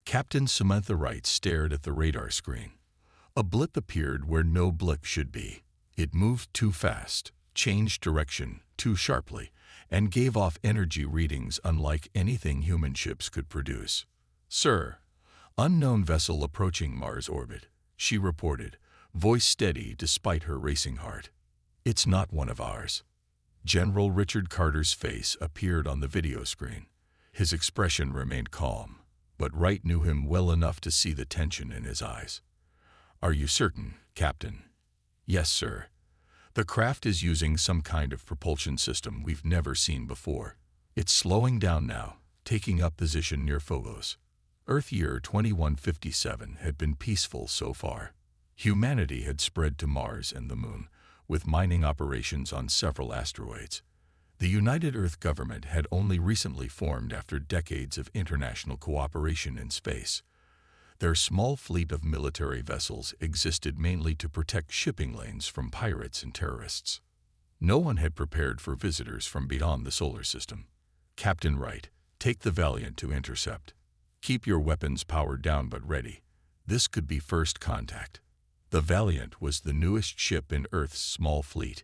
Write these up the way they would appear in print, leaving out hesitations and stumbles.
Captain Samantha Wright stared at the radar screen. A blip appeared where no blip should be. It moved too fast, changed direction too sharply, and gave off energy readings unlike anything human ships could produce. "Sir, unknown vessel approaching Mars orbit," she reported, voice steady despite her racing heart. "It's not one of ours." General Richard Carter's face appeared on the video screen. His expression remained calm, but Wright knew him well enough to see the tension in his eyes. "Are you certain, Captain?" "Yes, sir. The craft is using some kind of propulsion system we've never seen before. It's slowing down now, taking up position near Phobos." Earth year 2157 had been peaceful so far. Humanity had spread to Mars and the Moon, with mining operations on several asteroids. The United Earth government had only recently formed after decades of international cooperation in space. Their small fleet of military vessels existed mainly to protect shipping lanes from pirates and terrorists. No one had prepared for visitors from beyond the solar system. "Captain Wright, take the Valiant to intercept. Keep your weapons powered down but ready. This could be first contact." The Valiant was the newest ship in Earth's small fleet.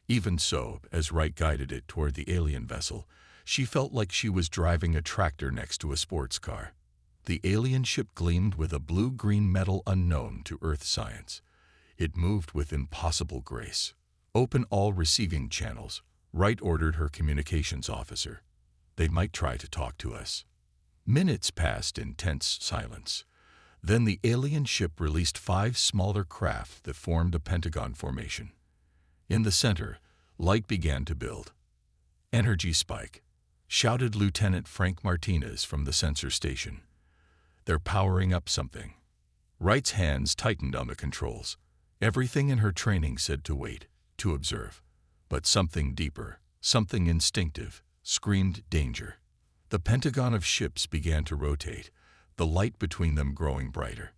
Even so, as Wright guided it toward the alien vessel, she felt like she was driving a tractor next to a sports car. The alien ship gleamed with a blue-green metal unknown to Earth science. It moved with impossible grace. "Open all receiving channels," Wright ordered her communications officer. "They might try to talk to us." Minutes passed in tense silence. Then the alien ship released 5 smaller craft that formed a pentagon formation. In the center, light began to build. "Energy spike," shouted Lieutenant Frank Martinez from the sensor station. "They're powering up something." Wright's hands tightened on the controls. Everything in her training said to wait, to observe. But something deeper, something instinctive, screamed danger. The pentagon of ships began to rotate, the light between them growing brighter.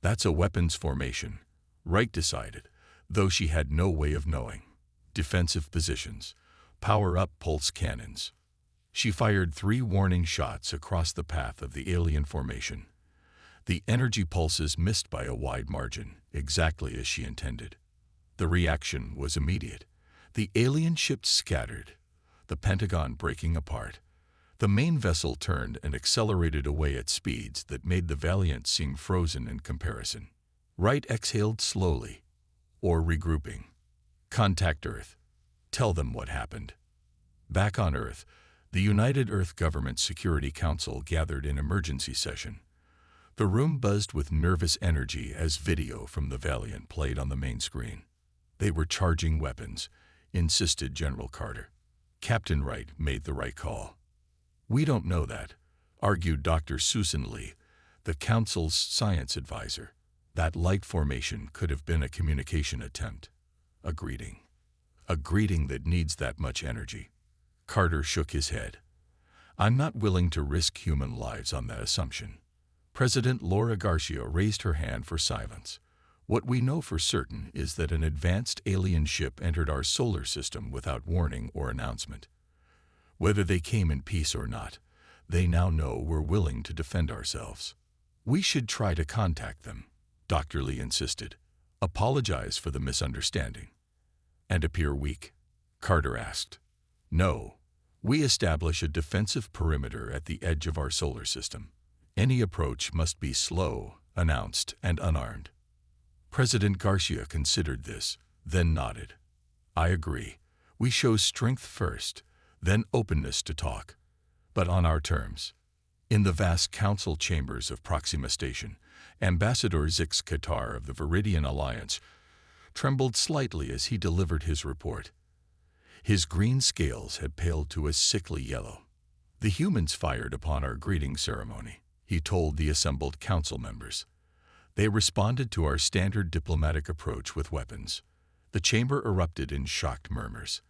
"That's a weapons formation," Wright decided, though she had no way of knowing. "Defensive positions. Power up pulse cannons." She fired 3 warning shots across the path of the alien formation. The energy pulses missed by a wide margin, exactly as she intended. The reaction was immediate. The alien ship scattered, the pentagon breaking apart. The main vessel turned and accelerated away at speeds that made the Valiant seem frozen in comparison. Wright exhaled slowly, or regrouping. "Contact Earth. Tell them what happened." Back on Earth, the United Earth Government Security Council gathered in emergency session. The room buzzed with nervous energy as video from the Valiant played on the main screen. "They were charging weapons," insisted General Carter. Captain Wright made the right call. "We don't know that," argued Dr. Susan Lee, the Council's science advisor. "That light formation could have been a communication attempt. A greeting. A greeting that needs that much energy." Carter shook his head. "I'm not willing to risk human lives on that assumption." President Laura Garcia raised her hand for silence. "What we know for certain is that an advanced alien ship entered our solar system without warning or announcement. Whether they came in peace or not, they now know we're willing to defend ourselves." "We should try to contact them," Dr. Lee insisted. "Apologize for the misunderstanding." "And appear weak?" Carter asked. "No. We establish a defensive perimeter at the edge of our solar system. Any approach must be slow, announced, and unarmed." President Garcia considered this, then nodded. "I agree. We show strength first, then openness to talk, but on our terms." In the vast council chambers of Proxima Station, Ambassador Zix Qatar of the Viridian Alliance trembled slightly as he delivered his report. His green scales had paled to a sickly yellow. "The humans fired upon our greeting ceremony," he told the assembled council members. "They responded to our standard diplomatic approach with weapons." The chamber erupted in shocked murmurs.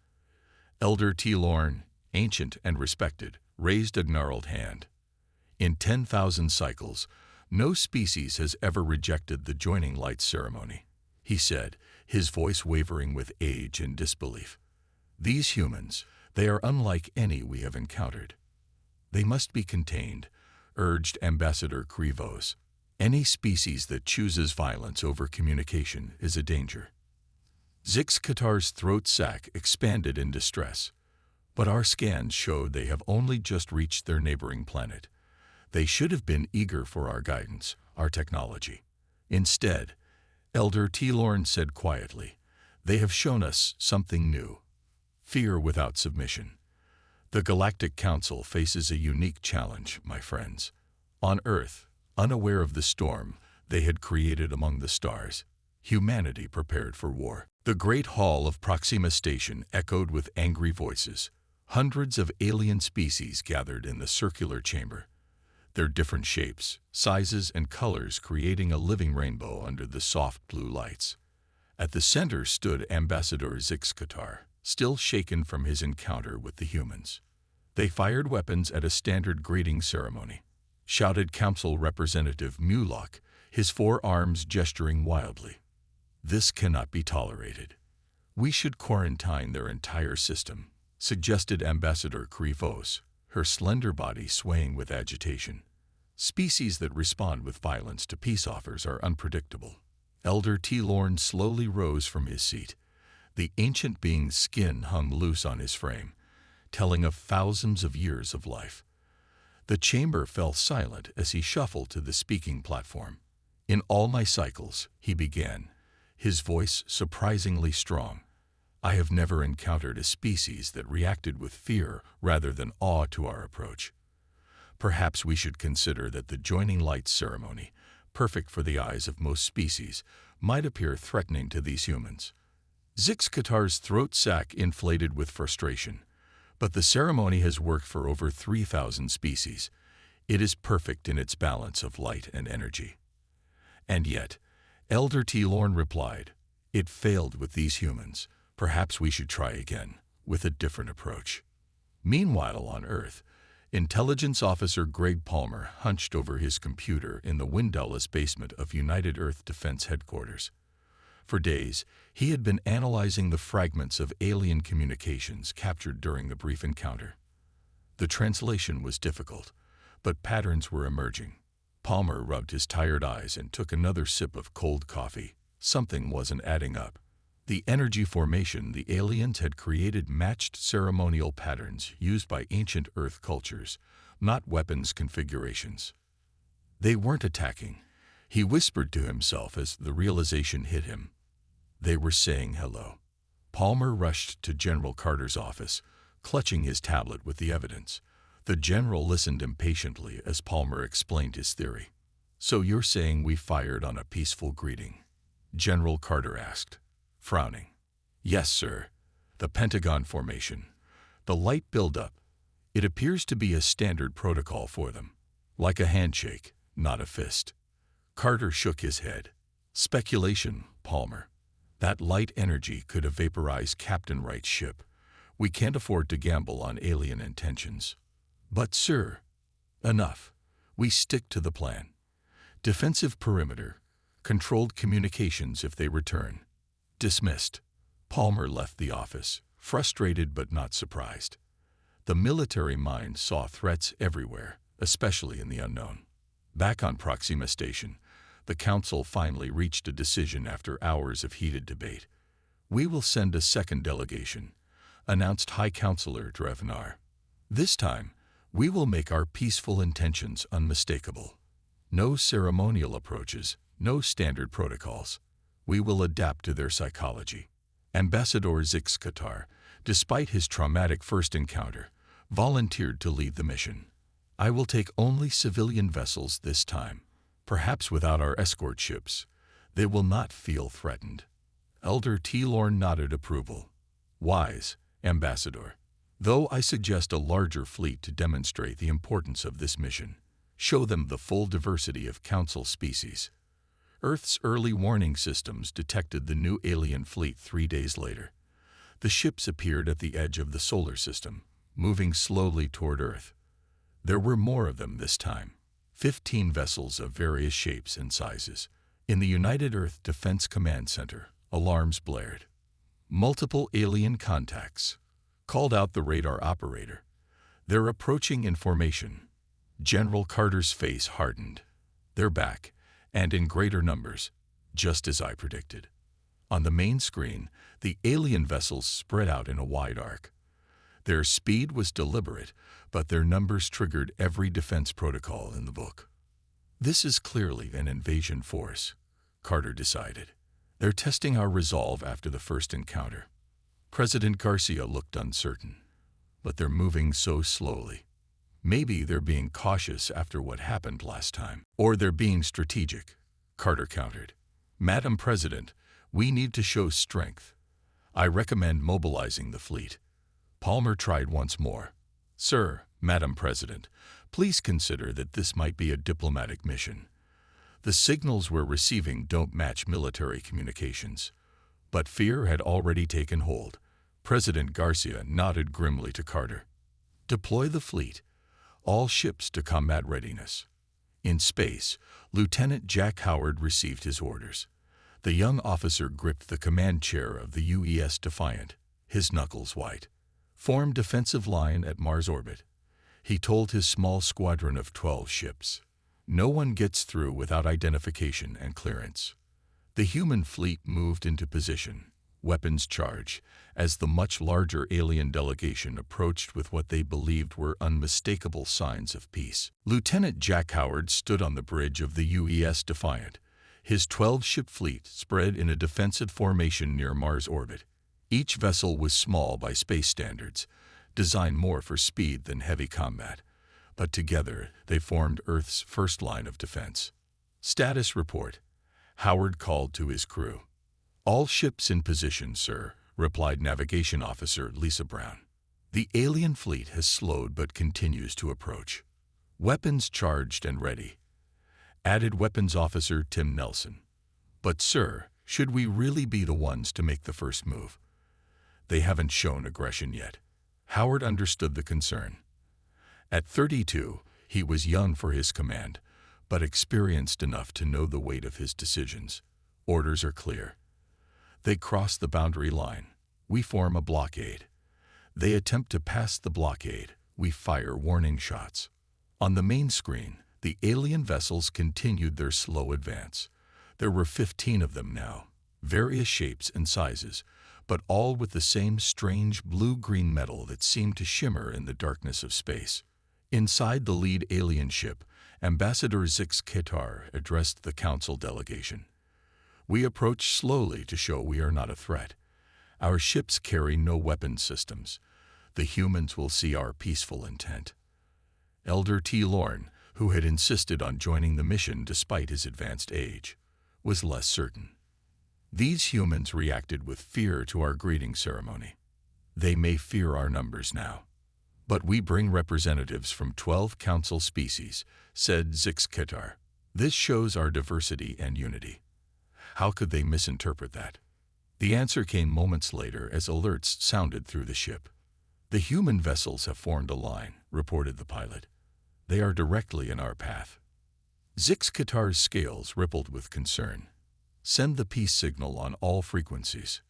Elder T. Lorne, ancient and respected, raised a gnarled hand. "In 10,000 cycles, no species has ever rejected the joining lights ceremony," he said, his voice wavering with age and disbelief. "These humans, they are unlike any we have encountered. They must be contained, urged Ambassador Krivos. Any species that chooses violence over communication is a danger. Zix-Katar's throat sac expanded in distress, but our scans showed they have only just reached their neighboring planet. They should have been eager for our guidance, our technology. Instead, Elder T-Lorn said quietly, they have shown us something new. Fear without submission. The Galactic Council faces a unique challenge, my friends. On Earth, unaware of the storm they had created among the stars, humanity prepared for war. The great hall of Proxima Station echoed with angry voices. Hundreds of alien species gathered in the circular chamber, their different shapes, sizes, and colors creating a living rainbow under the soft blue lights. At the center stood Ambassador Zix-Katar, still shaken from his encounter with the humans. They fired weapons at a standard greeting ceremony, shouted Council Representative Mulok, his forearms gesturing wildly. This cannot be tolerated. We should quarantine their entire system, suggested Ambassador Krivos, her slender body swaying with agitation. Species that respond with violence to peace offers are unpredictable. Elder T-Lorn slowly rose from his seat. The ancient being's skin hung loose on his frame, telling of thousands of years of life. The chamber fell silent as he shuffled to the speaking platform. In all my cycles, he began, his voice surprisingly strong, I have never encountered a species that reacted with fear rather than awe to our approach. Perhaps we should consider that the joining lights ceremony, perfect for the eyes of most species, might appear threatening to these humans. Zix-Katar's throat sac inflated with frustration. But the ceremony has worked for over 3,000 species. It is perfect in its balance of light and energy. And yet, Elder T-Lorn replied, it failed with these humans. Perhaps we should try again, with a different approach. Meanwhile on Earth, Intelligence Officer Greg Palmer hunched over his computer in the windowless basement of United Earth Defense Headquarters. For days, he had been analyzing the fragments of alien communications captured during the brief encounter. The translation was difficult, but patterns were emerging. Palmer rubbed his tired eyes and took another sip of cold coffee. Something wasn't adding up. The energy formation the aliens had created matched ceremonial patterns used by ancient Earth cultures, not weapons configurations. They weren't attacking, he whispered to himself as the realization hit him. They were saying hello. Palmer rushed to General Carter's office, clutching his tablet with the evidence. The general listened impatiently as Palmer explained his theory. So you're saying we fired on a peaceful greeting? General Carter asked, frowning. Yes, sir. The Pentagon formation. The light buildup. It appears to be a standard protocol for them. Like a handshake, not a fist. Carter shook his head. Speculation, Palmer. That light energy could have vaporized Captain Wright's ship. We can't afford to gamble on alien intentions. But, sir, enough. We stick to the plan. Defensive perimeter. Controlled communications if they return. Dismissed. Palmer left the office, frustrated but not surprised. The military mind saw threats everywhere, especially in the unknown. Back on Proxima Station, the Council finally reached a decision after hours of heated debate. We will send a second delegation, announced High Counselor Drevnar. This time, we will make our peaceful intentions unmistakable. No ceremonial approaches, no standard protocols. We will adapt to their psychology. Ambassador Zix-Katar, despite his traumatic first encounter, volunteered to lead the mission. I will take only civilian vessels this time, perhaps without our escort ships. They will not feel threatened. Elder T-Lorn nodded approval. Wise, Ambassador. Though I suggest a larger fleet to demonstrate the importance of this mission. Show them the full diversity of Council species. Earth's early warning systems detected the new alien fleet 3 days later. The ships appeared at the edge of the solar system, moving slowly toward Earth. There were more of them this time, 15 vessels of various shapes and sizes. In the United Earth Defense Command Center, alarms blared. Multiple alien contacts. Called out the radar operator. They're approaching in formation. General Carter's face hardened. They're back, and in greater numbers, just as I predicted. On the main screen, the alien vessels spread out in a wide arc. Their speed was deliberate, but their numbers triggered every defense protocol in the book. This is clearly an invasion force, Carter decided. They're testing our resolve after the first encounter. President Garcia looked uncertain. But they're moving so slowly. Maybe they're being cautious after what happened last time. Or they're being strategic, Carter countered. Madam President, we need to show strength. I recommend mobilizing the fleet. Palmer tried once more. Sir, Madam President, please consider that this might be a diplomatic mission. The signals we're receiving don't match military communications. But fear had already taken hold. President Garcia nodded grimly to Carter. Deploy the fleet. All ships to combat readiness. In space, Lieutenant Jack Howard received his orders. The young officer gripped the command chair of the UES Defiant, his knuckles white. Form defensive line at Mars orbit. He told his small squadron of 12 ships. No one gets through without identification and clearance. The human fleet moved into position, weapons charged, as the much larger alien delegation approached with what they believed were unmistakable signs of peace. Lieutenant Jack Howard stood on the bridge of the UES Defiant, his 12-ship fleet spread in a defensive formation near Mars orbit. Each vessel was small by space standards, designed more for speed than heavy combat, but together they formed Earth's first line of defense. Status report. Howard called to his crew. All ships in position, sir, replied Navigation Officer Lisa Brown. The alien fleet has slowed but continues to approach. Weapons charged and ready. Added Weapons Officer Tim Nelson. But, sir, should we really be the ones to make the first move? They haven't shown aggression yet. Howard understood the concern. At 32, he was young for his command, but experienced enough to know the weight of his decisions. Orders are clear. They cross the boundary line. We form a blockade. They attempt to pass the blockade. We fire warning shots. On the main screen, the alien vessels continued their slow advance. There were 15 of them now, various shapes and sizes, but all with the same strange blue-green metal that seemed to shimmer in the darkness of space. Inside the lead alien ship, Ambassador Zix Ketar addressed the council delegation. We approach slowly to show we are not a threat. Our ships carry no weapon systems. The humans will see our peaceful intent. Elder T. Lorne, who had insisted on joining the mission despite his advanced age, was less certain. These humans reacted with fear to our greeting ceremony. They may fear our numbers now. But we bring representatives from 12 council species, said Zix Ketar. This shows our diversity and unity. How could they misinterpret that? The answer came moments later as alerts sounded through the ship. The human vessels have formed a line, reported the pilot. They are directly in our path. Zix Ketar's scales rippled with concern. Send the peace signal on all frequencies.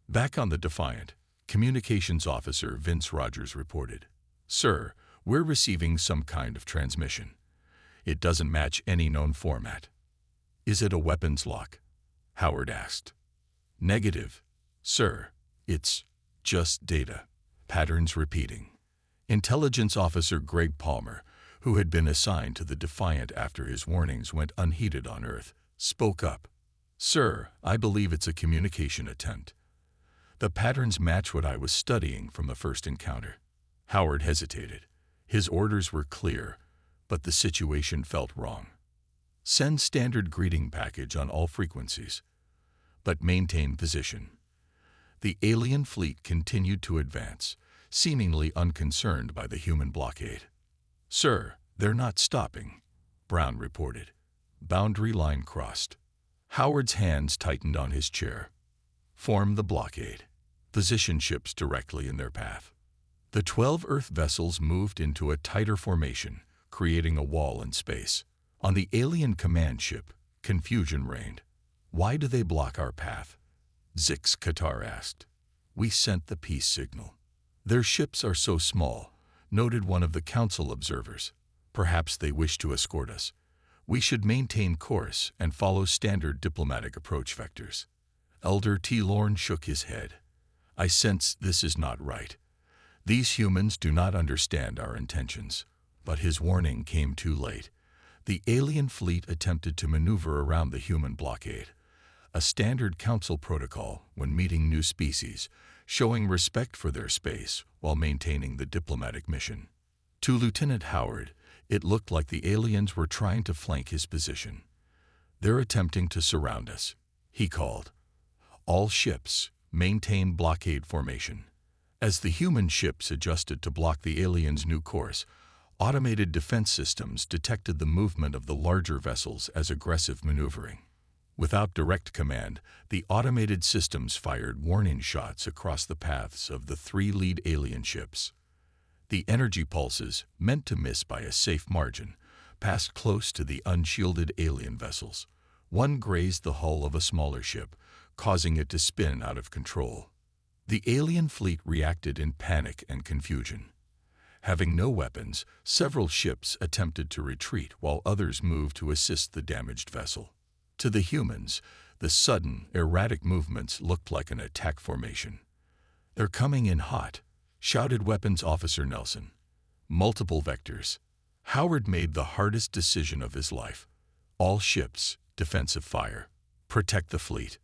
Back on the Defiant, Communications Officer Vince Rogers reported. Sir, we're receiving some kind of transmission. It doesn't match any known format. Is it a weapons lock? Howard asked. Negative, sir. It's just data. Patterns repeating. Intelligence Officer Greg Palmer, who had been assigned to the Defiant after his warnings went unheeded on Earth, spoke up. Sir, I believe it's a communication attempt. The patterns match what I was studying from the first encounter. Howard hesitated. His orders were clear, but the situation felt wrong. Send standard greeting package on all frequencies, but maintain position. The alien fleet continued to advance, seemingly unconcerned by the human blockade. Sir, they're not stopping, Brown reported. Boundary line crossed. Howard's hands tightened on his chair. Form the blockade. Position ships directly in their path. The 12 Earth vessels moved into a tighter formation, creating a wall in space. On the alien command ship, confusion reigned. Why do they block our path? Zix Ketar asked. We sent the peace signal. Their ships are so small, noted one of the council observers. Perhaps they wish to escort us. We should maintain course and follow standard diplomatic approach vectors. Elder T. Lorne shook his head. I sense this is not right. These humans do not understand our intentions. But his warning came too late. The alien fleet attempted to maneuver around the human blockade, a standard council protocol when meeting new species, showing respect for their space while maintaining the diplomatic mission. To Lieutenant Howard, it looked like the aliens were trying to flank his position. They're attempting to surround us, he called. All ships, maintain blockade formation. As the human ships adjusted to block the aliens' new course, automated defense systems detected the movement of the larger vessels as aggressive maneuvering. Without direct command, the automated systems fired warning shots across the paths of the three lead alien ships. The energy pulses, meant to miss by a safe margin, passed close to the unshielded alien vessels. One grazed the hull of a smaller ship, causing it to spin out of control. The alien fleet reacted in panic and confusion. Having no weapons, several ships attempted to retreat while others moved to assist the damaged vessel. To the humans, the sudden, erratic movements looked like an attack formation. They're coming in hot, shouted Weapons Officer Nelson. Multiple vectors. Howard made the hardest decision of his life. All ships, defensive fire. Protect the fleet.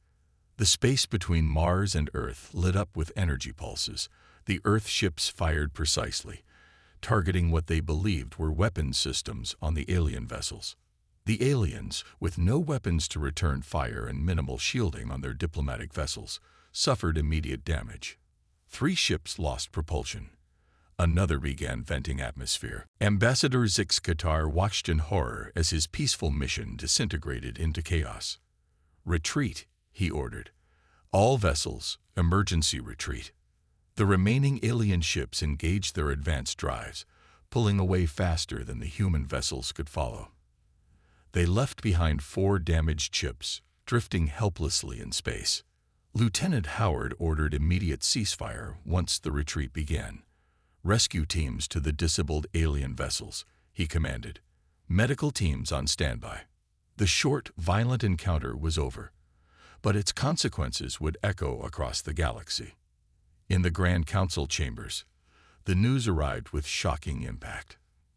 The space between Mars and Earth lit up with energy pulses. The Earth ships fired precisely, targeting what they believed were weapons systems on the alien vessels. The aliens, with no weapons to return fire and minimal shielding on their diplomatic vessels, suffered immediate damage. 3 ships lost propulsion. Another began venting atmosphere. Ambassador Zix Qatar watched in horror as his peaceful mission disintegrated into chaos. Retreat, he ordered. All vessels, emergency retreat. The remaining alien ships engaged their advanced drives, pulling away faster than the human vessels could follow. They left behind 4 damaged ships, drifting helplessly in space. Lieutenant Howard ordered immediate ceasefire once the retreat began. Rescue teams to the disabled alien vessels, he commanded. Medical teams on standby. The short, violent encounter was over, but its consequences would echo across the galaxy. In the Grand Council chambers, the news arrived with shocking impact.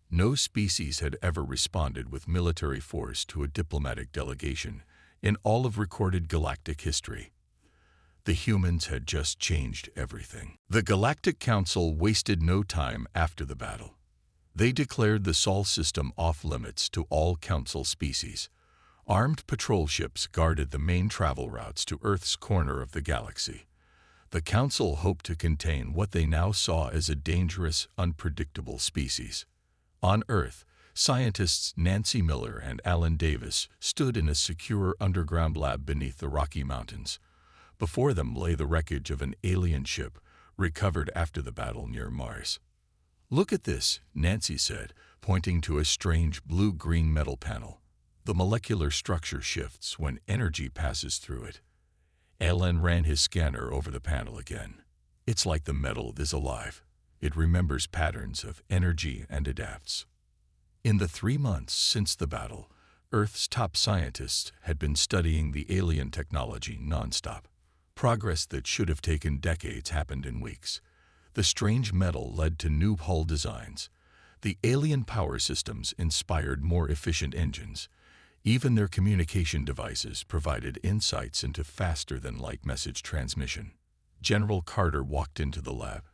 No species had ever responded with military force to a diplomatic delegation in all of recorded galactic history. The humans had just changed everything. The Galactic Council wasted no time after the battle. They declared the Sol system off-limits to all Council species. Armed patrol ships guarded the main travel routes to Earth's corner of the galaxy. The Council hoped to contain what they now saw as a dangerous, unpredictable species. On Earth, scientists Nancy Miller and Alan Davis stood in a secure underground lab beneath the Rocky Mountains. Before them lay the wreckage of an alien ship recovered after the battle near Mars. "Look at this," Nancy said, pointing to a strange blue-green metal panel. The molecular structure shifts when energy passes through it. Alan ran his scanner over the panel again. It's like the metal is alive. It remembers patterns of energy and adapts. In the 3 months since the battle, Earth's top scientists had been studying the alien technology nonstop. Progress that should have taken decades happened in weeks. The strange metal led to new hull designs. The alien power systems inspired more efficient engines. Even their communication devices provided insights into faster-than-light message transmission. General Carter walked into the lab,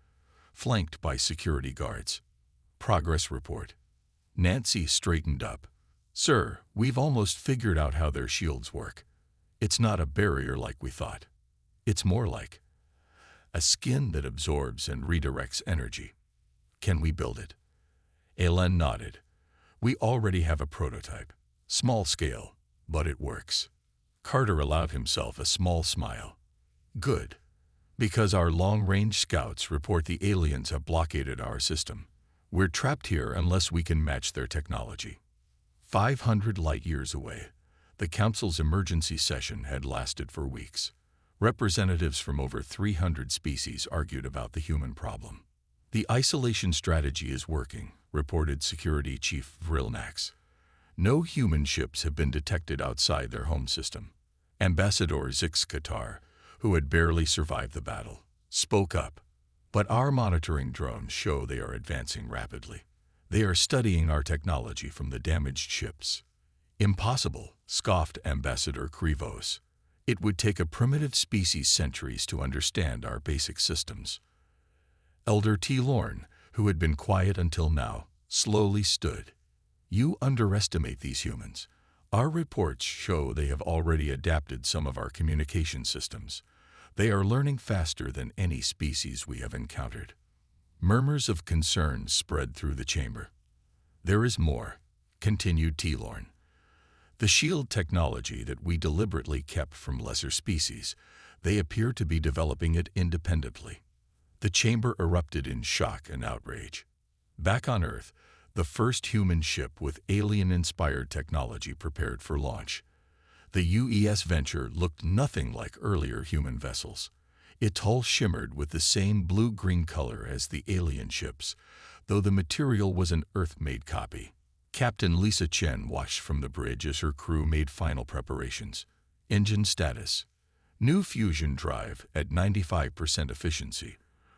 flanked by security guards. "Progress report." Nancy straightened up. "Sir, we've almost figured out how their shields work. It's not a barrier like we thought. It's more like a skin that absorbs and redirects energy. Can we build it?" Alan nodded. "We already have a prototype. Small scale, but it works." Carter allowed himself a small smile. "Good, because our long-range scouts report the aliens have blockaded our system. We're trapped here unless we can match their technology." 500 light-years away, the Council's emergency session had lasted for weeks. Representatives from over 300 species argued about the human problem. The isolation strategy is working, reported Security Chief Vrilnax. No human ships have been detected outside their home system. Ambassador Zix Qatar, who had barely survived the battle, spoke up. But our monitoring drones show they are advancing rapidly. They are studying our technology from the damaged ships. Impossible, scoffed Ambassador Krivos. It would take a primitive species centuries to understand our basic systems. Elder T. Lorne, who had been quiet until now, slowly stood. You underestimate these humans. Our reports show they have already adapted some of our communication systems. They are learning faster than any species we have encountered. Murmurs of concern spread through the chamber. There is more, continued T. Lorne. The shield technology that we deliberately kept from lesser species, they appear to be developing it independently. The chamber erupted in shock and outrage. Back on Earth, the first human ship with alien-inspired technology prepared for launch. The UES Venture looked nothing like earlier human vessels. Its hull shimmered with the same blue-green color as the alien ships, though the material was an Earth-made copy. Captain Lisa Chen watched from the bridge as her crew made final preparations. Engine status. New fusion drive at 95% efficiency,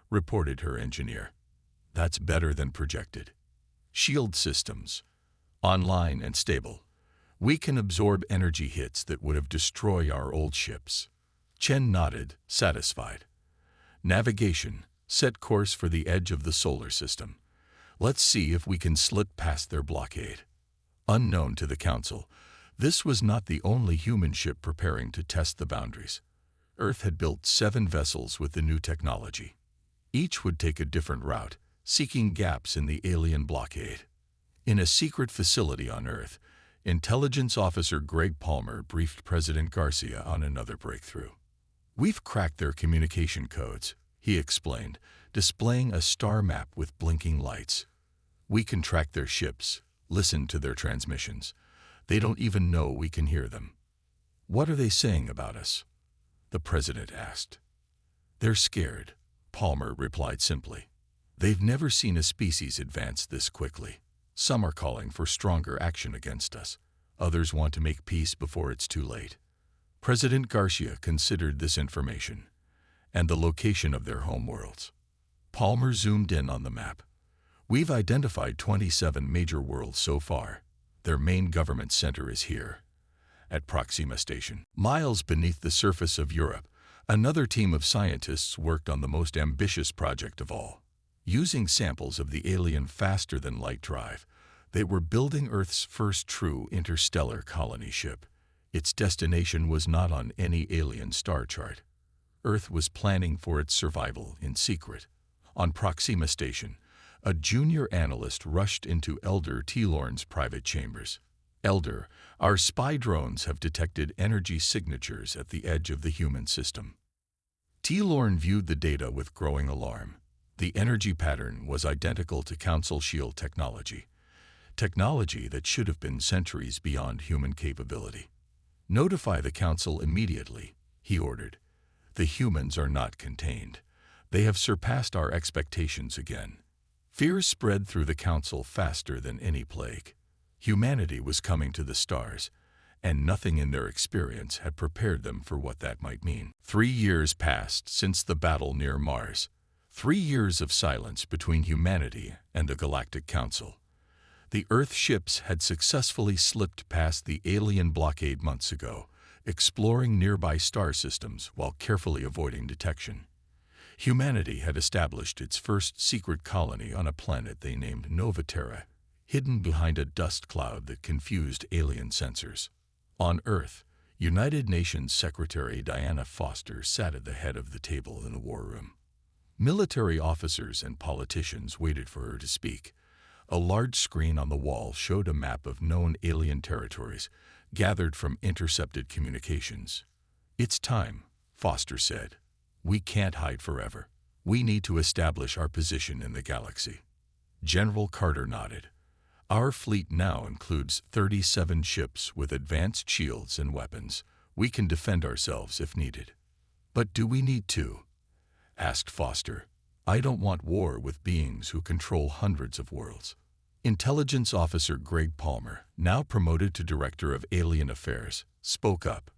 reported her engineer. That's better than projected. Shield systems. Online and stable. We can absorb energy hits that would have destroyed our old ships. Chen nodded, satisfied. Navigation. Set course for the edge of the solar system. Let's see if we can slip past their blockade. Unknown to the Council, this was not the only human ship preparing to test the boundaries. Earth had built 7 vessels with the new technology. Each would take a different route, seeking gaps in the alien blockade. In a secret facility on Earth, Intelligence Officer Greg Palmer briefed President Garcia on another breakthrough. We've cracked their communication codes, he explained, displaying a star map with blinking lights. We can track their ships, listen to their transmissions. They don't even know we can hear them. What are they saying about us? The president asked. They're scared, Palmer replied simply. They've never seen a species advance this quickly. Some are calling for stronger action against us. Others want to make peace before it's too late. President Garcia considered this information and the location of their homeworlds. Palmer zoomed in on the map. We've identified 27 major worlds so far. Their main government center is here, at Proxima Station. Miles beneath the surface of Europe, another team of scientists worked on the most ambitious project of all. Using samples of the alien faster-than-light drive, they were building Earth's first true interstellar colony ship. Its destination was not on any alien star chart. Earth was planning for its survival in secret. On Proxima Station, a junior analyst rushed into Elder T. Lorne's private chambers. Elder, our spy drones have detected energy signatures at the edge of the human system. T. Lorne viewed the data with growing alarm. The energy pattern was identical to Council shield technology. Technology that should have been centuries beyond human capability. Notify the Council immediately, he ordered. The humans are not contained. They have surpassed our expectations again. Fear spread through the Council faster than any plague. Humanity was coming to the stars, and nothing in their experience had prepared them for what that might mean. 3 years passed since the battle near Mars. 3 years of silence between humanity and the Galactic Council. The Earth ships had successfully slipped past the alien blockade months ago, exploring nearby star systems while carefully avoiding detection. Humanity had established its first secret colony on a planet they named Novaterra, hidden behind a dust cloud that confused alien sensors. On Earth, United Nations Secretary Diana Foster sat at the head of the table in the war room. Military officers and politicians waited for her to speak. A large screen on the wall showed a map of known alien territories, gathered from intercepted communications. It's time, Foster said. We can't hide forever. We need to establish our position in the galaxy. General Carter nodded. Our fleet now includes 37 ships with advanced shields and weapons. We can defend ourselves if needed. But do we need to? Asked Foster. I don't want war with beings who control hundreds of worlds. Intelligence Officer Greg Palmer, now promoted to Director of Alien Affairs, spoke up.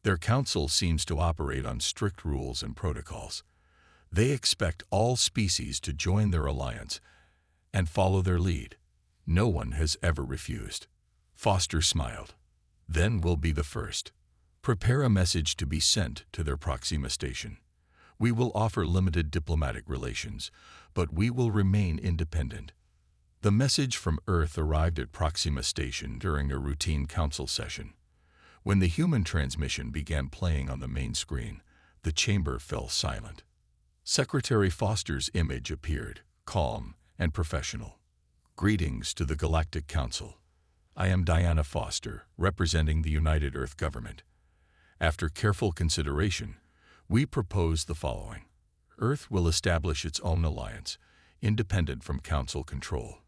Their council seems to operate on strict rules and protocols. They expect all species to join their alliance and follow their lead. No one has ever refused. Foster smiled. Then we'll be the first. Prepare a message to be sent to their Proxima station. We will offer limited diplomatic relations, but we will remain independent. The message from Earth arrived at Proxima Station during a routine council session. When the human transmission began playing on the main screen, the chamber fell silent. Secretary Foster's image appeared, calm and professional. Greetings to the Galactic Council. I am Diana Foster, representing the United Earth Government. After careful consideration, we propose the following. Earth will establish its own alliance, independent from Council control.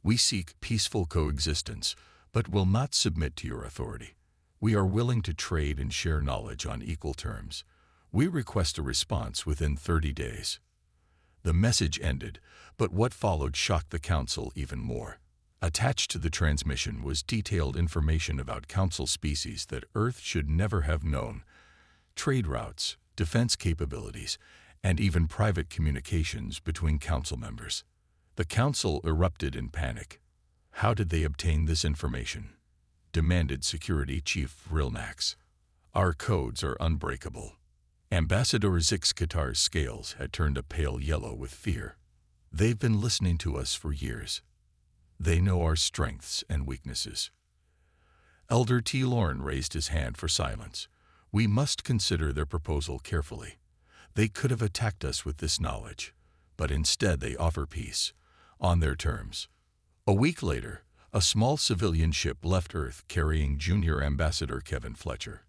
We seek peaceful coexistence, but will not submit to your authority. We are willing to trade and share knowledge on equal terms. We request a response within 30 days. The message ended, but what followed shocked the Council even more. Attached to the transmission was detailed information about Council species that Earth should never have known, trade routes, defense capabilities, and even private communications between Council members. The Council erupted in panic. How did they obtain this information? Demanded Security Chief Rilnax. Our codes are unbreakable. Ambassador Zixkatar's scales had turned a pale yellow with fear. They've been listening to us for years. They know our strengths and weaknesses. Elder T. Lorne raised his hand for silence. We must consider their proposal carefully. They could have attacked us with this knowledge, but instead they offer peace, on their terms. A week later, a small civilian ship left Earth carrying Junior Ambassador Kevin Fletcher.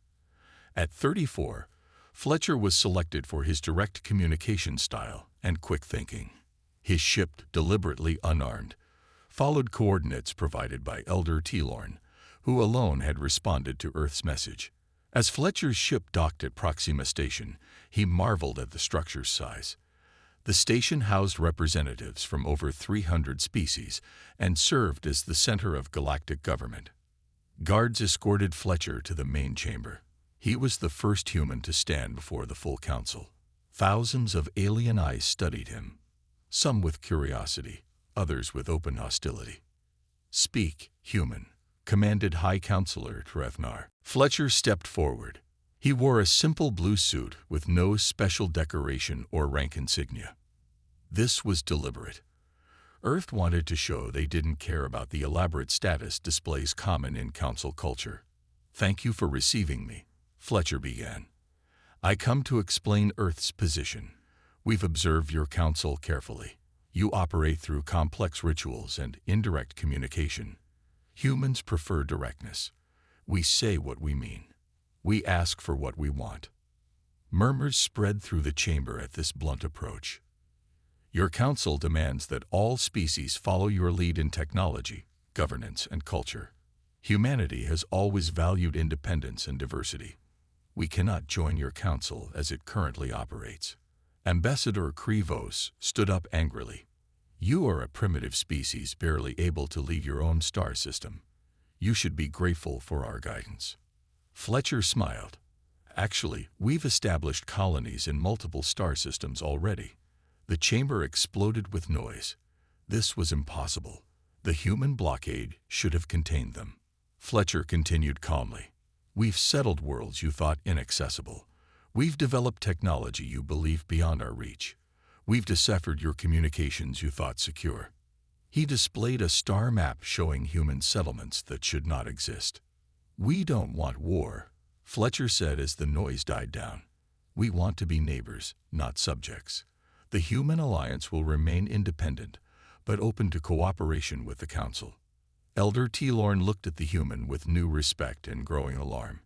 At 34, Fletcher was selected for his direct communication style and quick thinking. His ship, deliberately unarmed, followed coordinates provided by Elder T. Lorne, who alone had responded to Earth's message. As Fletcher's ship docked at Proxima Station, he marveled at the structure's size. The station housed representatives from over 300 species and served as the center of galactic government. Guards escorted Fletcher to the main chamber. He was the first human to stand before the full council. Thousands of alien eyes studied him, some with curiosity, others with open hostility. "Speak, human," commanded High Counselor Trevnar. Fletcher stepped forward. He wore a simple blue suit with no special decoration or rank insignia. This was deliberate. Earth wanted to show they didn't care about the elaborate status displays common in council culture. "Thank you for receiving me," Fletcher began. "I come to explain Earth's position. We've observed your council carefully. You operate through complex rituals and indirect communication. Humans prefer directness. We say what we mean. We ask for what we want." Murmurs spread through the chamber at this blunt approach. "Your council demands that all species follow your lead in technology, governance, and culture. Humanity has always valued independence and diversity. We cannot join your council as it currently operates." Ambassador Krivos stood up angrily. "You are a primitive species barely able to lead your own star system. You should be grateful for our guidance." Fletcher smiled. "Actually, we've established colonies in multiple star systems already." The chamber exploded with noise. This was impossible. The human blockade should have contained them. Fletcher continued calmly. "We've settled worlds you thought inaccessible. We've developed technology you believed beyond our reach. We've deciphered your communications you thought secure." He displayed a star map showing human settlements that should not exist. "We don't want war," Fletcher said as the noise died down. "We want to be neighbors, not subjects. The human alliance will remain independent, but open to cooperation with the Council." Elder T. Lorne looked at the human with new respect and growing alarm.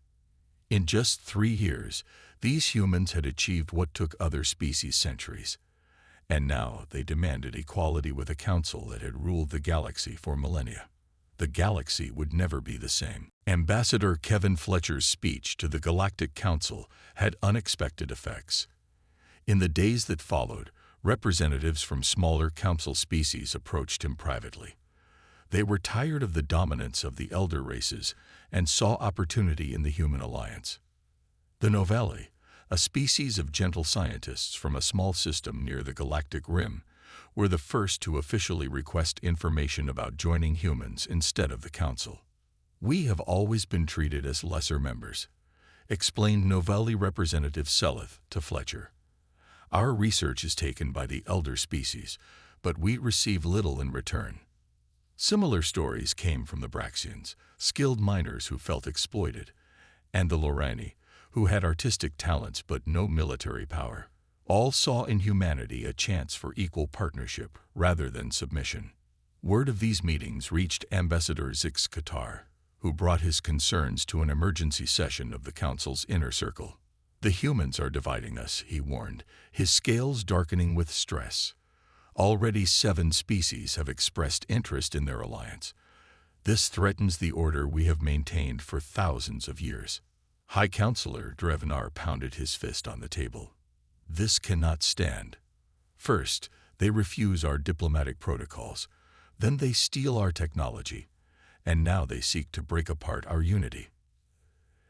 In just 3 years, these humans had achieved what took other species centuries. And now they demanded equality with a council that had ruled the galaxy for millennia. The galaxy would never be the same. Ambassador Kevin Fletcher's speech to the Galactic Council had unexpected effects. In the days that followed, Representatives from smaller council species approached him privately. They were tired of the dominance of the elder races and saw opportunity in the human alliance. The Novelli, a species of gentle scientists from a small system near the Galactic Rim, were the first to officially request information about joining humans instead of the Council. "We have always been treated as lesser members," explained Novelli Representative Seleth to Fletcher. "Our research is taken by the elder species, but we receive little in return." Similar stories came from the Braxians, skilled miners who felt exploited, and the Lorani, who had artistic talents but no military power. All saw in humanity a chance for equal partnership rather than submission. Word of these meetings reached Ambassador Zix Qatar, who brought his concerns to an emergency session of the Council's inner circle. "The humans are dividing us," he warned, his scales darkening with stress. "Already 7 species have expressed interest in their alliance. This threatens the order we have maintained for thousands of years." High Counselor Drevenar pounded his fist on the table. "This cannot stand. First, they refuse our diplomatic protocols. Then they steal our technology. And now they seek to break apart our unity."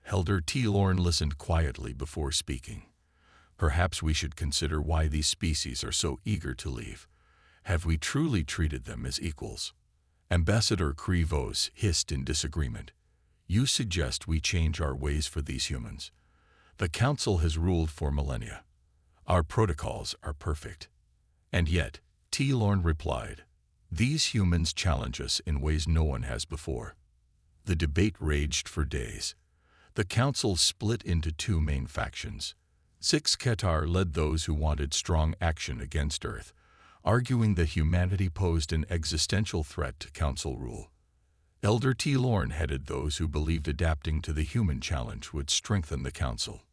Elder T. Lorne listened quietly before speaking. "Perhaps we should consider why these species are so eager to leave. Have we truly treated them as equals?" Ambassador Krivos hissed in disagreement. "You suggest we change our ways for these humans. The Council has ruled for millennia. Our protocols are perfect." And yet, T. Lorne replied, "These humans challenge us in ways no one has before." The debate raged for days. The Council split into 2 main factions. Zix Qatar led those who wanted strong action against Earth, arguing that humanity posed an existential threat to Council rule. Elder T. Lorne headed those who believed adapting to the human challenge would strengthen the Council.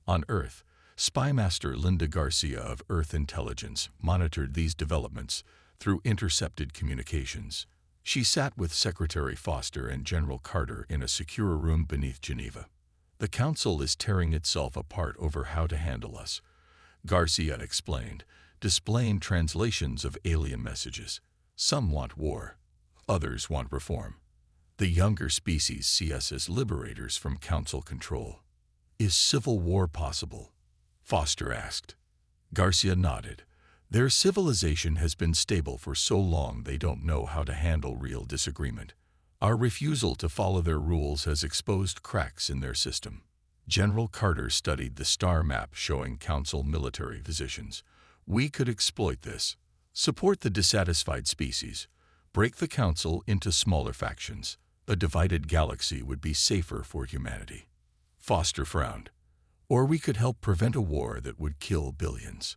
On Earth, Spymaster Linda Garcia of Earth Intelligence monitored these developments through intercepted communications. She sat with Secretary Foster and General Carter in a secure room beneath Geneva. "The Council is tearing itself apart over how to handle us," Garcia explained, displaying translations of alien messages. "Some want war. Others want reform. The younger species see us as liberators from Council control." "Is civil war possible?" Foster asked. Garcia nodded. "Their civilization has been stable for so long they don't know how to handle real disagreement. Our refusal to follow their rules has exposed cracks in their system." General Carter studied the star map showing Council military positions. "We could exploit this. Support the dissatisfied species. Break the Council into smaller factions. A divided galaxy would be safer for humanity." Foster frowned. "Or we could help prevent a war that would kill billions.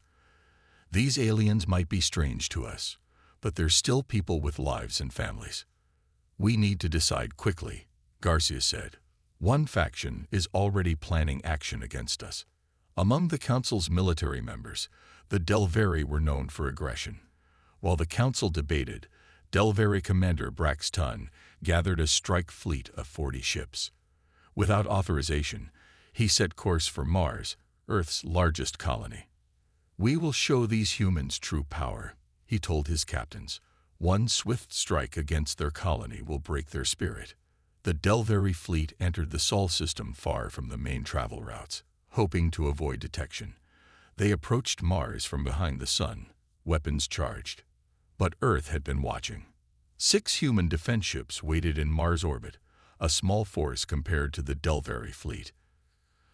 These aliens might be strange to us, but they're still people with lives and families." "We need to decide quickly," Garcia said. "One faction is already planning action against us." Among the Council's military members, the Delveri were known for aggression. While the Council debated, Delveri Commander Braxton gathered a strike fleet of 40 ships. Without authorization, he set course for Mars, Earth's largest colony. "We will show these humans true power," he told his captains. "One swift strike against their colony will break their spirit." The Delveri fleet entered the Sol system far from the main travel routes, hoping to avoid detection. They approached Mars from behind the Sun, weapons charged. But Earth had been watching. 6 human defense ships waited in Mars orbit, a small force compared to the Delveri fleet.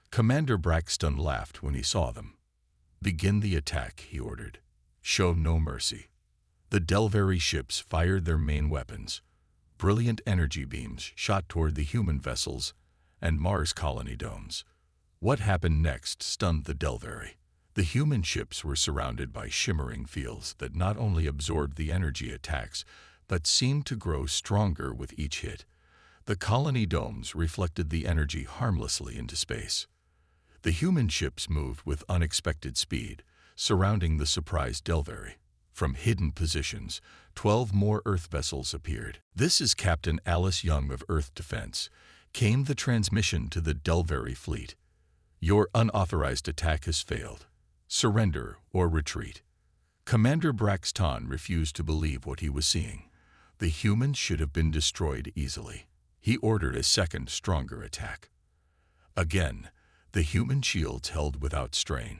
Commander Braxton laughed when he saw them. "Begin the attack," he ordered. "Show no mercy." The Delveri ships fired their main weapons. Brilliant energy beams shot toward the human vessels and Mars colony domes. What happened next stunned the Delveri. The human ships were surrounded by shimmering fields that not only absorbed the energy attacks, but seemed to grow stronger with each hit. The colony domes reflected the energy harmlessly into space. The human ships moved with unexpected speed, surrounding the surprised Delveri. From hidden positions, 12 more Earth vessels appeared. "This is Captain Alice Young of Earth Defense," came the transmission to the Delveri fleet. "Your unauthorized attack has failed. Surrender or retreat." Commander Braxton refused to believe what he was seeing. The humans should have been destroyed easily. He ordered a second, stronger attack. Again, the human shields held without strain.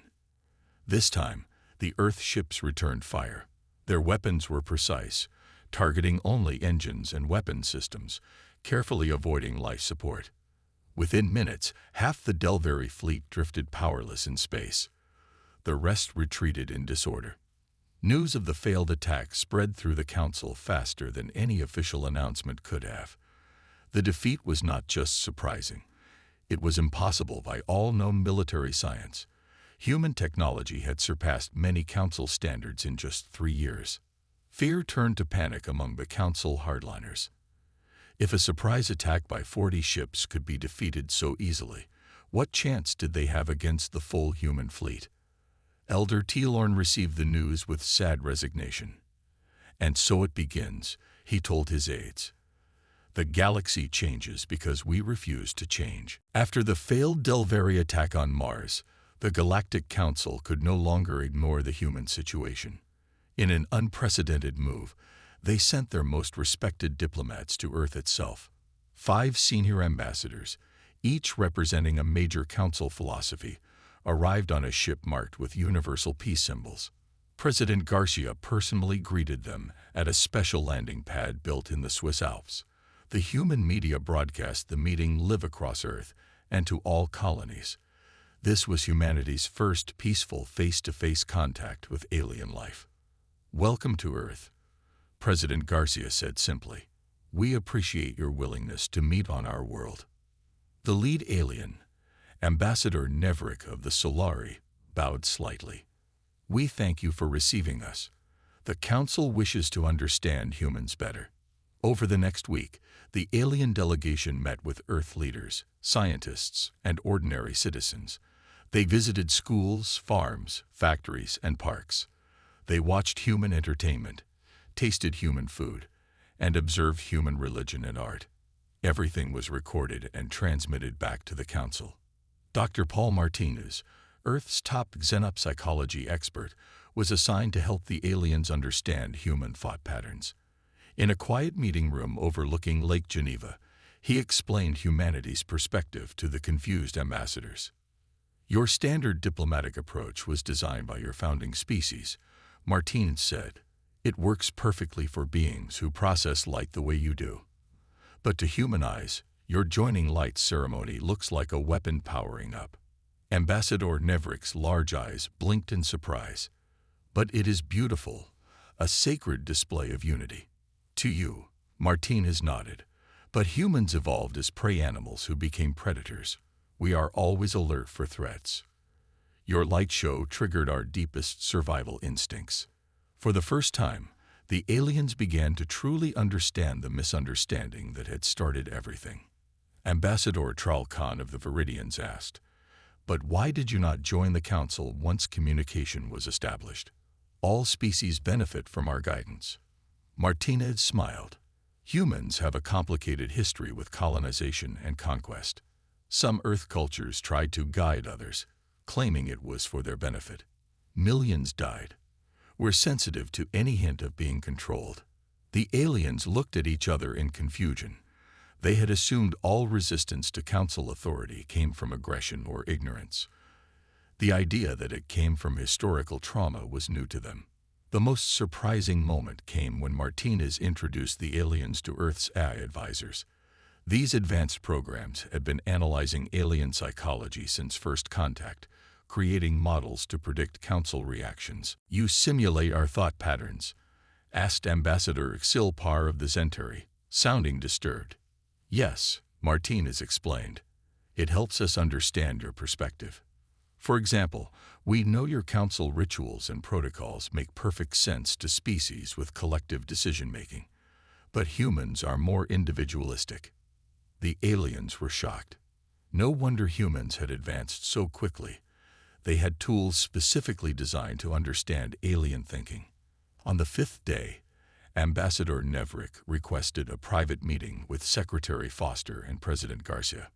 This time, the Earth ships returned fire. Their weapons were precise, targeting only engines and weapon systems, carefully avoiding life support. Within minutes, half the Delvery fleet drifted powerless in space. The rest retreated in disorder. News of the failed attack spread through the Council faster than any official announcement could have. The defeat was not just surprising. It was impossible by all known military science. Human technology had surpassed many Council standards in just 3 years. Fear turned to panic among the Council hardliners. If a surprise attack by 40 ships could be defeated so easily, what chance did they have against the full human fleet? Elder Telorn received the news with sad resignation. "And so it begins," he told his aides. "The galaxy changes because we refuse to change." After the failed Delvery attack on Mars, the Galactic Council could no longer ignore the human situation. In an unprecedented move, they sent their most respected diplomats to Earth itself. 5 senior ambassadors, each representing a major Council philosophy, arrived on a ship marked with universal peace symbols. President Garcia personally greeted them at a special landing pad built in the Swiss Alps. The human media broadcast the meeting live across Earth and to all colonies. This was humanity's first peaceful face-to-face contact with alien life. "Welcome to Earth," President Garcia said simply. "We appreciate your willingness to meet on our world." The lead alien, Ambassador Neverick of the Solari, bowed slightly. "We thank you for receiving us. The Council wishes to understand humans better." Over the next week, the alien delegation met with Earth leaders, scientists, and ordinary citizens. They visited schools, farms, factories, and parks. They watched human entertainment, tasted human food, and observed human religion and art. Everything was recorded and transmitted back to the Council. Dr. Paul Martinez, Earth's top xenopsychology expert, was assigned to help the aliens understand human thought patterns. In a quiet meeting room overlooking Lake Geneva, he explained humanity's perspective to the confused ambassadors. "Your standard diplomatic approach was designed by your founding species," Martinez said. "It works perfectly for beings who process light the way you do. But to human eyes, your joining light ceremony looks like a weapon powering up." Ambassador Neverick's large eyes blinked in surprise. "But it is beautiful, a sacred display of unity." "To you," Martinez nodded. "But humans evolved as prey animals who became predators. We are always alert for threats. Your light show triggered our deepest survival instincts." For the first time, the aliens began to truly understand the misunderstanding that had started everything. Ambassador Tral Khan of the Viridians asked, "But why did you not join the Council once communication was established? All species benefit from our guidance." Martinez smiled. "Humans have a complicated history with colonization and conquest. Some Earth cultures tried to guide others, claiming it was for their benefit. Millions died. We're sensitive to any hint of being controlled." The aliens looked at each other in confusion. They had assumed all resistance to Council authority came from aggression or ignorance. The idea that it came from historical trauma was new to them. The most surprising moment came when Martinez introduced the aliens to Earth's AI advisors. These advanced programs had been analyzing alien psychology since first contact, creating models to predict Council reactions. "You simulate our thought patterns?" asked Ambassador Xilpar of the Zenturi, sounding disturbed. "Yes," Martinez explained. "It helps us understand your perspective. For example, we know your Council rituals and protocols make perfect sense to species with collective decision-making. But humans are more individualistic." The aliens were shocked. No wonder humans had advanced so quickly. They had tools specifically designed to understand alien thinking. On the 5th day, Ambassador Neverick requested a private meeting with Secretary Foster and President Garcia.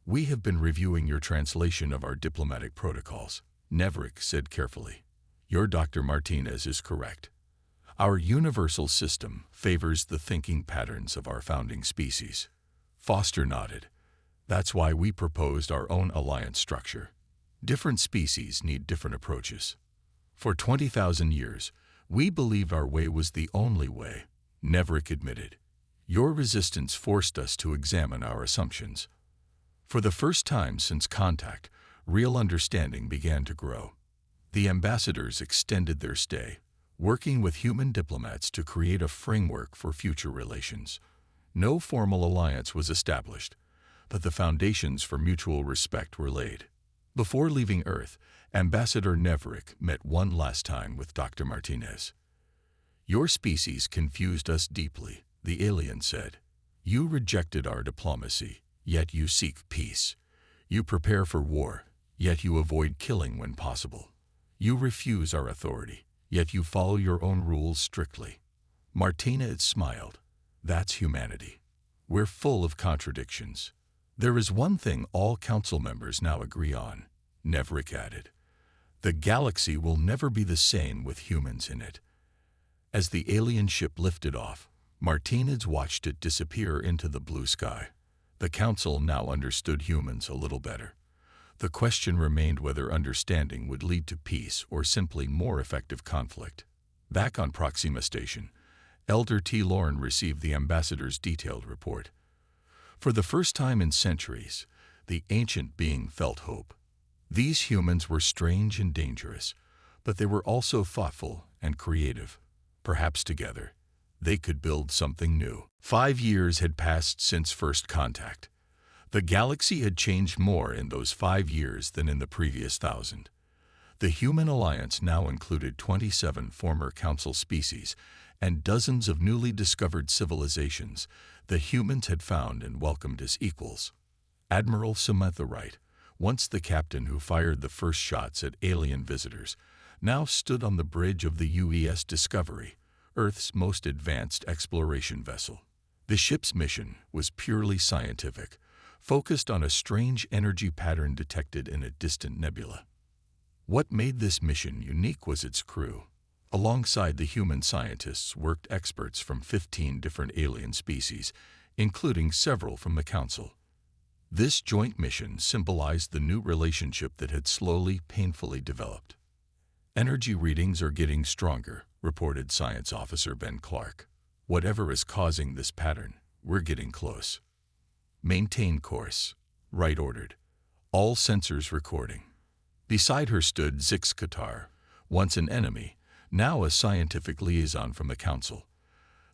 "We have been reviewing your translation of our diplomatic protocols," Neverick said carefully. Your Dr. Martinez is correct. Our universal system favors the thinking patterns of our founding species. Foster nodded. That's why we proposed our own alliance structure. Different species need different approaches. For 20,000 years, we believed our way was the only way, Neverick admitted. Your resistance forced us to examine our assumptions. For the first time since contact, real understanding began to grow. The ambassadors extended their stay, working with human diplomats to create a framework for future relations. No formal alliance was established, but the foundations for mutual respect were laid. Before leaving Earth, Ambassador Neverick met one last time with Dr. Martinez. Your species confused us deeply, the alien said. You rejected our diplomacy, yet you seek peace. You prepare for war, yet you avoid killing when possible. You refuse our authority, yet you follow your own rules strictly. Martinez smiled. That's humanity. We're full of contradictions. There is one thing all council members now agree on, Neverick added. The galaxy will never be the same with humans in it. As the alien ship lifted off, Martinez watched it disappear into the blue sky. The council now understood humans a little better. The question remained whether understanding would lead to peace or simply more effective conflict. Back on Proxima Station, Elder T. Lorne received the ambassador's detailed report. For the first time in centuries, the ancient being felt hope. These humans were strange and dangerous, but they were also thoughtful and creative. Perhaps together, they could build something new. 5 years had passed since first contact. The galaxy had changed more in those 5 years than in the previous 1,000. The human alliance now included 27 former council species and dozens of newly discovered civilizations the humans had found and welcomed as equals. Admiral Samantha Wright, once the captain who fired the first shots at alien visitors, now stood on the bridge of the UES Discovery, Earth's most advanced exploration vessel. The ship's mission was purely scientific, focused on a strange energy pattern detected in a distant nebula. What made this mission unique was its crew. Alongside the human scientists worked experts from 15 different alien species, including several from the Council. This joint mission symbolized the new relationship that had slowly, painfully developed. Energy readings are getting stronger, reported Science Officer Ben Clark. Whatever is causing this pattern, we're getting close. Maintain course, Wright ordered. All sensors recording. Beside her stood Zix Qatar, once an enemy, now a scientific liaison from the Council.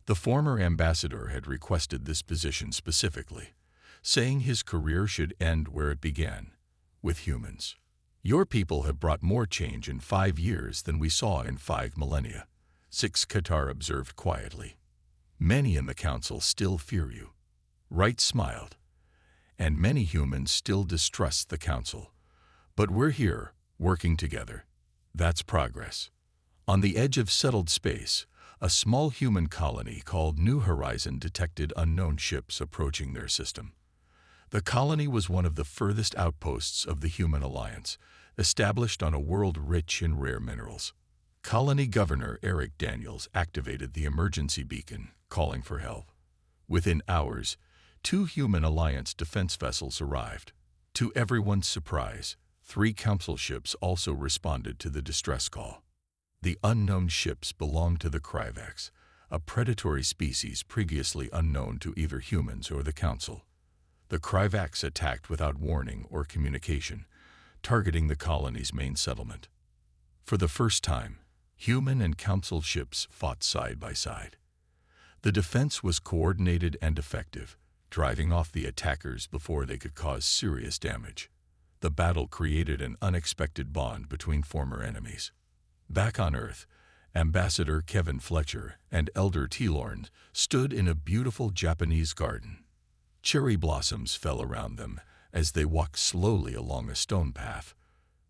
The former ambassador had requested this position specifically, saying his career should end where it began, with humans. Your people have brought more change in 5 years than we saw in 5 millennia, Zix Qatar observed quietly. Many in the Council still fear you. Wright smiled. And many humans still distrust the Council. But we're here, working together. That's progress. On the edge of settled space, a small human colony called New Horizon detected unknown ships approaching their system. The colony was one of the furthest outposts of the human alliance, established on a world rich in rare minerals. Colony Governor Eric Daniels activated the emergency beacon, calling for help. Within hours, 2 human alliance defense vessels arrived. To everyone's surprise, 3 council ships also responded to the distress call. The unknown ships belonged to the Kryvax, a predatory species previously unknown to either humans or the Council. The Kryvax attacked without warning or communication, targeting the colony's main settlement. For the first time, human and Council ships fought side by side. The defense was coordinated and effective, driving off the attackers before they could cause serious damage. The battle created an unexpected bond between former enemies. Back on Earth, Ambassador Kevin Fletcher and Elder T. Lorne stood in a beautiful Japanese garden. Cherry blossoms fell around them as they walked slowly along a stone path.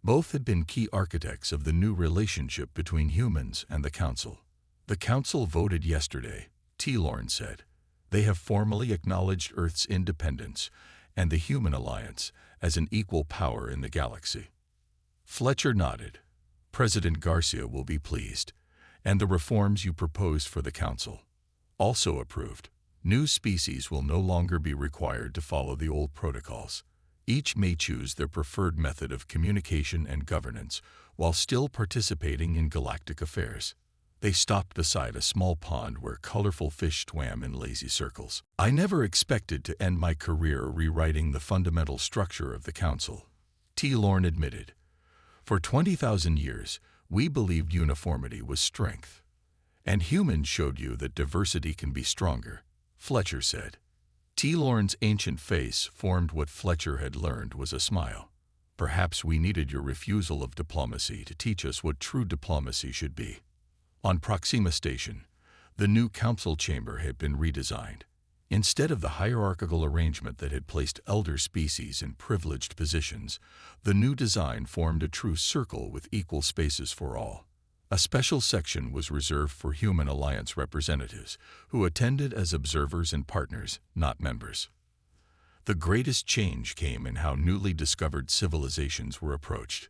Both had been key architects of the new relationship between humans and the Council. The Council voted yesterday, T. Lorne said. They have formally acknowledged Earth's independence and the human alliance as an equal power in the galaxy. Fletcher nodded. President Garcia will be pleased, and the reforms you proposed for the Council. Also approved. New species will no longer be required to follow the old protocols. Each may choose their preferred method of communication and governance while still participating in galactic affairs. They stopped beside a small pond where colorful fish swam in lazy circles. I never expected to end my career rewriting the fundamental structure of the Council, T. Lorne admitted. For 20,000 years, we believed uniformity was strength. And humans showed you that diversity can be stronger, Fletcher said. T. Lorne's ancient face formed what Fletcher had learned was a smile. Perhaps we needed your refusal of diplomacy to teach us what true diplomacy should be. On Proxima Station, the new council chamber had been redesigned. Instead of the hierarchical arrangement that had placed elder species in privileged positions, the new design formed a true circle with equal spaces for all. A special section was reserved for Human Alliance representatives, who attended as observers and partners, not members. The greatest change came in how newly discovered civilizations were approached.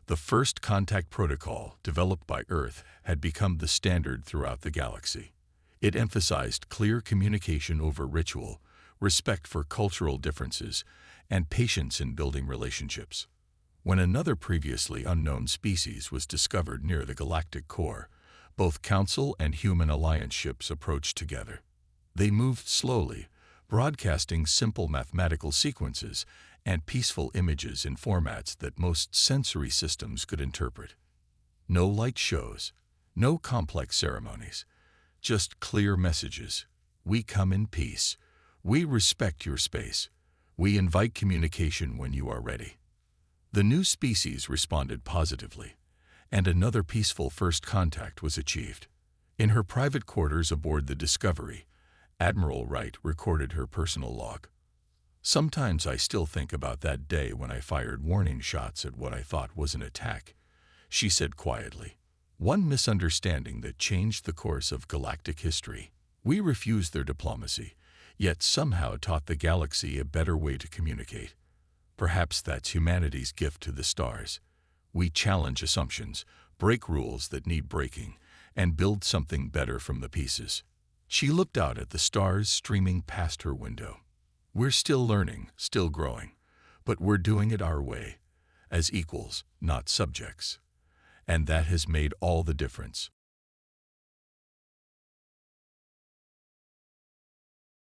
The first contact protocol, developed by Earth, had become the standard throughout the galaxy. It emphasized clear communication over ritual, respect for cultural differences, and patience in building relationships. When another previously unknown species was discovered near the galactic core, both Council and Human Alliance ships approached together. They moved slowly, broadcasting simple mathematical sequences and peaceful images in formats that most sensory systems could interpret. No light shows, no complex ceremonies, just clear messages. We come in peace. We respect your space. We invite communication when you are ready. The new species responded positively, and another peaceful first contact was achieved. In her private quarters aboard the Discovery, Admiral Wright recorded her personal log. Sometimes I still think about that day when I fired warning shots at what I thought was an attack, she said quietly. One misunderstanding that changed the course of galactic history. We refused their diplomacy, yet somehow taught the galaxy a better way to communicate. Perhaps that's humanity's gift to the stars. We challenge assumptions, break rules that need breaking, and build something better from the pieces. She looked out at the stars streaming past her window. We're still learning, still growing, but we're doing it our way, as equals, not subjects. And that has made all the difference.